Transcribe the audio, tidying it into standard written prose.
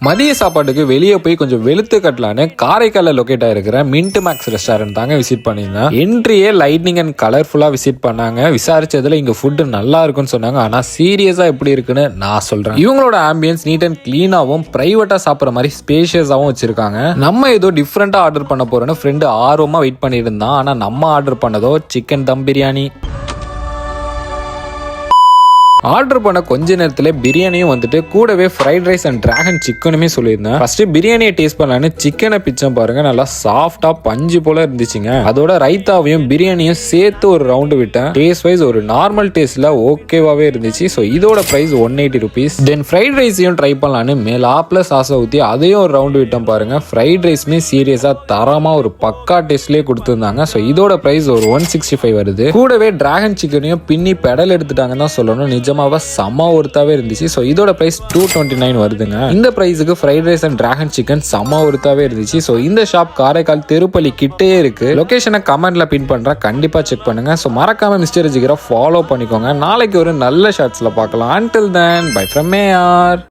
மதிய சாப்பாட்டுக்கு வெளியே போய் கொஞ்சம் வெளுத்து கட்டலான்னு காரைக்காலில் லொக்கேட் ஆயிருக்கிற மின்ட் மேக்ஸ் ரெஸ்டாரண்ட் தாங்க விசிட் பண்ணியிருந்தேன். என்ட்ரியே லைட்னிங் அண்ட் கலர்ஃபுல்லா விசிட் பண்ணாங்க. விசாரிச்சதுல இங்க ஃபுட்டு நல்லா இருக்குன்னு சொன்னாங்க. ஆனா சீரியஸா எப்படி இருக்குன்னு நான் சொல்றேன். இவங்களோட ஆம்பியன்ஸ் நீட் அண்ட் கிளீனாவும் பிரைவேட்டா சாப்பிட்ற மாதிரி ஸ்பேஷியஸாவும் வச்சிருக்காங்க. நம்ம ஏதோ டிஃப்ரெண்டா ஆர்டர் பண்ண போறோம்னு ஃப்ரெண்டு ஆர்வமா வெயிட் பண்ணியிருந்தான். ஆனா நம்ம ஆர்டர் பண்ணதோ சிக்கன் தம் பிரியாணி. ஆர்டர் பண்ண கொஞ்ச நேரத்துல பிரியாணியும் வந்துட்டு கூடவே ஃப்ரைட் ரைஸ் அண்ட் டிராகன் சிக்கனுமே சொல்லியிருந்தேன். ஃபர்ஸ்ட் பிரியாணியை டேஸ்ட் பண்ணலான்னு சிக்கனை பிச்சம் பாருங்க, நல்லா சாஃப்டா பஞ்சு போல இருந்துச்சுங்க. அதோட ரைத்தாவையும் பிரியாணியும் சேர்த்து ஒரு ரவுண்டு விட்டேன். டேஸ்ட் வைஸ் ஒரு நார்மல் டேஸ்ட்ல ஓகேவாவே இருந்துச்சு. ஸோ இதோட பிரைஸ் 180 rupees. தென் ஃப்ரைட் ரைஸையும் ட்ரை பண்ணலான்னு மேலாப்ல சாஸை ஊற்றி அதையும் ஒரு ரவுண்டு விட்டோம் பாருங்க. ஃப்ரைட் ரைஸ்மே சீரியஸா தரமா ஒரு பக்கா டேஸ்ட்லேயே கொடுத்துருந்தாங்க. ஸோ இதோட பிரைஸ் ஒரு 165 வருது. கூடவே டிராகன் சிக்கனையும் பின்னி பெடல் எடுத்துட்டாங்கன்னு தான் சொல்லணும். நிஜமாவா செம்ம ஒருத்தாவே இருந்துச்சு. ஸோ இதோட பிரைஸ் 229 வருதுங்க. இந்த பிரைஸுக்கு fried rice and dragon chicken செம்ம ஒருத்தாவே இருந்துச்சு. ஸோ இந்த ஷாப் காரைக்கால் திருப்பள்ளி கிட்டே இருக்கு. லொகேஷனை கமெண்ட்ல பின் பண்றேன், கண்டிப்பா செக் பண்ணுங்க. ஸோ மறக்காம மிஸ்டர் ஜிகிரா ஃபாலோ பண்ணிக்கோங்க. நாளைக்கு ஒரு நல்ல ஷார்ட்ஸ்ல பார்க்கலாம். Until then, bye from AR.